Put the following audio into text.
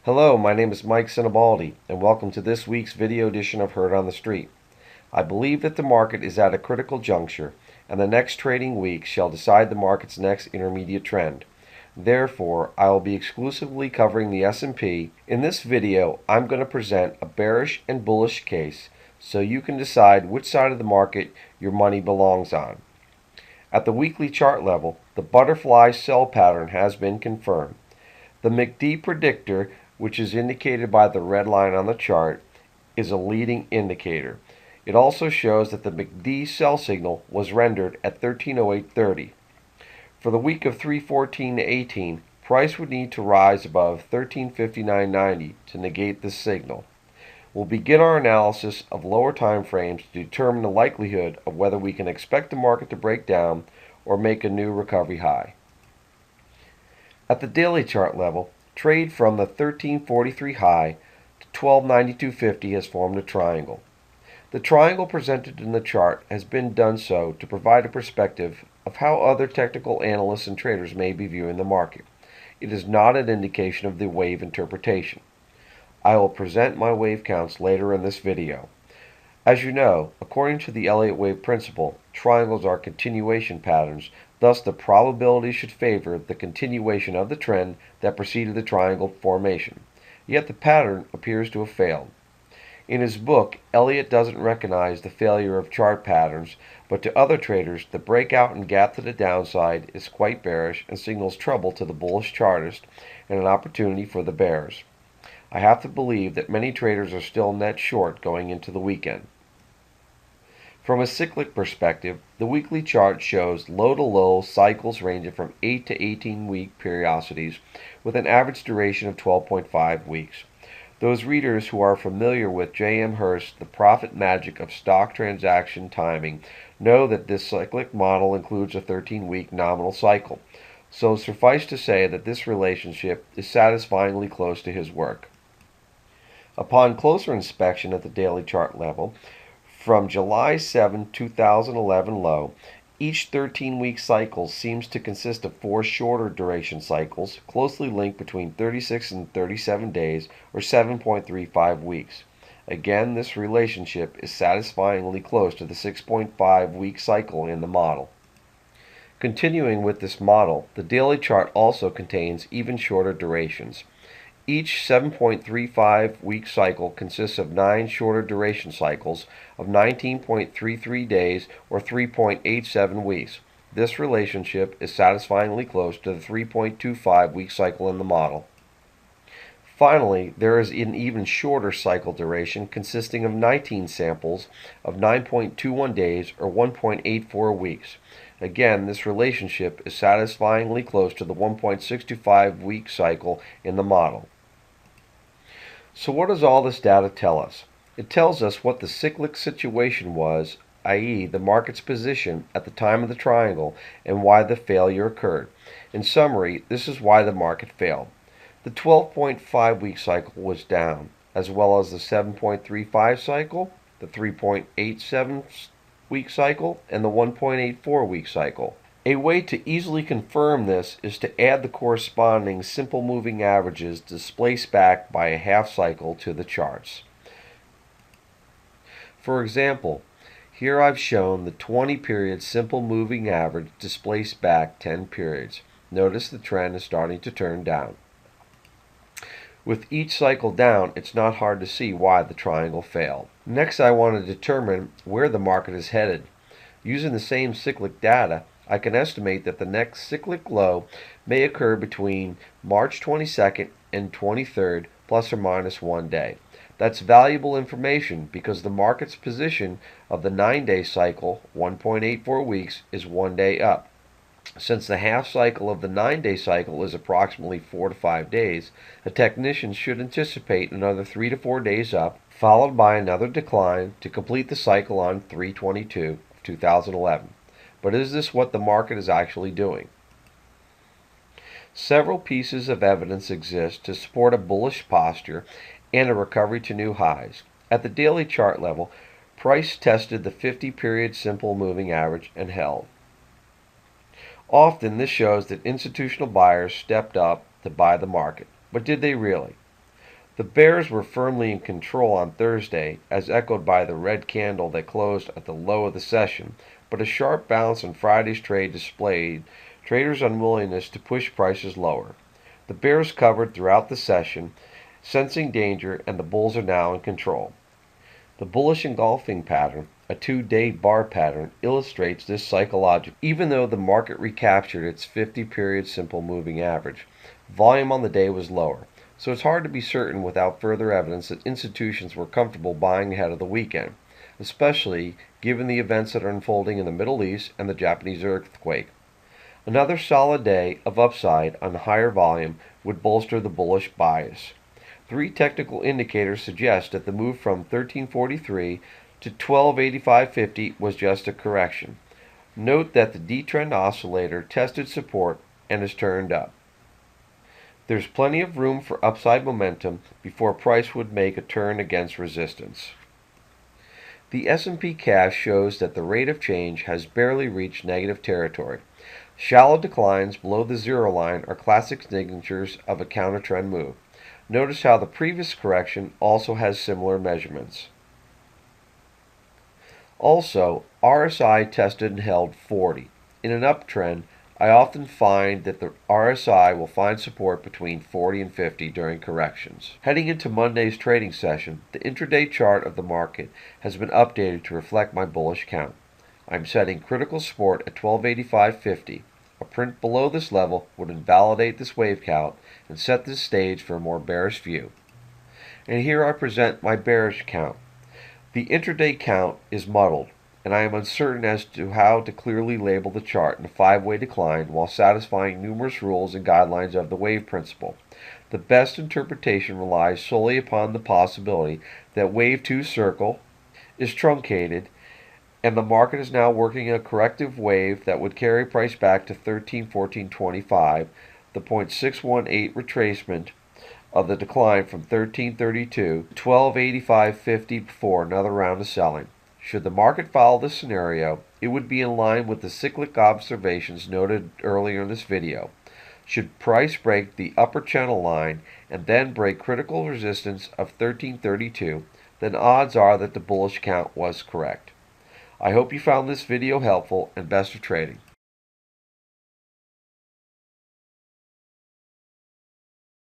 Hello, my name is Mike Sinibaldi, and welcome to this week's video edition of Heard on the Street. I believe that the market is at a critical juncture, and the next trading week shall decide the market's next intermediate trend. Therefore, I will be exclusively covering the S&P. In this video, I'm going to present a bearish and bullish case so you can decide which side of the market your money belongs on. At the weekly chart level, the butterfly sell pattern has been confirmed. The MACD predictor, which is indicated by the red line on the chart, is a leading indicator. It also shows that the MACD sell signal was rendered at 1308.30. For the week of 3/14/18, price would need to rise above 1359.90 to negate this signal. We'll begin our analysis of lower time frames to determine the likelihood of whether we can expect the market to break down or make a new recovery high. At the daily chart level, trade from the 1343 high to 1292.50 has formed a triangle. The triangle presented in the chart has been done so to provide a perspective of how other technical analysts and traders may be viewing the market. It is not an indication of the wave interpretation. I will present my wave counts later in this video. As you know, according to the Elliott Wave principle, triangles are continuation patterns, thus the probability should favor the continuation of the trend that preceded the triangle formation. Yet the pattern appears to have failed. In his book, Elliott doesn't recognize the failure of chart patterns, but to other traders, the breakout and gap to the downside is quite bearish and signals trouble to the bullish chartist and an opportunity for the bears. I have to believe that many traders are still net short going into the weekend. From a cyclic perspective, the weekly chart shows low-to-low cycles ranging from 8 to 18-week periodicities with an average duration of 12.5 weeks. Those readers who are familiar with J.M. Hurst, the profit magic of stock transaction timing, know that this cyclic model includes a 13-week nominal cycle. So suffice to say that this relationship is satisfyingly close to his work. Upon closer inspection at the daily chart level, from July 7, 2011 low, each 13-week cycle seems to consist of 4 shorter duration cycles, closely linked between 36 and 37 days, or 7.35 weeks. Again, this relationship is satisfyingly close to the 6.5-week cycle in the model. Continuing with this model, the daily chart also contains even shorter durations. Each 7.35-week cycle consists of 9 shorter duration cycles of 19.33 days or 3.87 weeks. This relationship is satisfyingly close to the 3.25-week cycle in the model. Finally, there is an even shorter cycle duration consisting of 19 samples of 9.21 days or 1.84 weeks. Again, this relationship is satisfyingly close to the 1.65-week cycle in the model. So what does all this data tell us? It tells us what the cyclic situation was, i.e. the market's position at the time of the triangle, and why the failure occurred. In summary, this is why the market failed. The 12.5-week cycle was down, as well as the 7.35 cycle, the 3.87-week cycle, and the 1.84-week cycle. A way to easily confirm this is to add the corresponding simple moving averages displaced back by a half cycle to the charts. For example, here I've shown the 20-period simple moving average displaced back 10 periods. Notice the trend is starting to turn down. With each cycle down, it's not hard to see why the triangle failed. Next, I want to determine where the market is headed. Using the same cyclic data, I can estimate that the next cyclic low may occur between March 22nd and 23rd, plus or minus 1 day. That's valuable information because the market's position of the 9-day cycle, 1.84 weeks, is 1 day up. Since the half cycle of the 9-day cycle is approximately 4 to 5 days, a technician should anticipate another 3 to 4 days up, followed by another decline to complete the cycle on 3/22/2011. But is this what the market is actually doing? Several pieces of evidence exist to support a bullish posture and a recovery to new highs. At the daily chart level, price tested the 50-period simple moving average and held. Often this shows that institutional buyers stepped up to buy the market. But did they really? The bears were firmly in control on Thursday, as echoed by the red candle that closed at the low of the session, but a sharp bounce in Friday's trade displayed traders' unwillingness to push prices lower. The bears covered throughout the session, sensing danger, and the bulls are now in control. The bullish engulfing pattern, a 2-day bar pattern, illustrates this psychological. Even though the market recaptured its 50-period simple moving average, volume on the day was lower, so it's hard to be certain without further evidence that institutions were comfortable buying ahead of the weekend, especially given the events that are unfolding in the Middle East and the Japanese earthquake. Another solid day of upside on higher volume would bolster the bullish bias. 3 technical indicators suggest that the move from 1343 to 1285.50 was just a correction. Note that the D-trend oscillator tested support and has turned up. There's plenty of room for upside momentum before price would make a turn against resistance. The S&P cash shows that the rate of change has barely reached negative territory. Shallow declines below the zero line are classic signatures of a counter-trend move. Notice how the previous correction also has similar measurements. Also, RSI tested and held 40. In an uptrend, I often find that the RSI will find support between 40 and 50 during corrections. Heading into Monday's trading session, the intraday chart of the market has been updated to reflect my bullish count. I'm setting critical support at 1285.50. A print below this level would invalidate this wave count and set the stage for a more bearish view. And here I present my bearish count. The intraday count is muddled, and I am uncertain as to how to clearly label the chart in a 5-way decline while satisfying numerous rules and guidelines of the wave principle. The best interpretation relies solely upon the possibility that wave 2 circle is truncated and the market is now working a corrective wave that would carry price back to 1314.25, the 0.618 retracement of the decline from 1332 to 1285.50 before another round of selling. Should the market follow this scenario, it would be in line with the cyclic observations noted earlier in this video. Should price break the upper channel line and then break critical resistance of 1332, then odds are that the bullish count was correct. I hope you found this video helpful, and best of trading.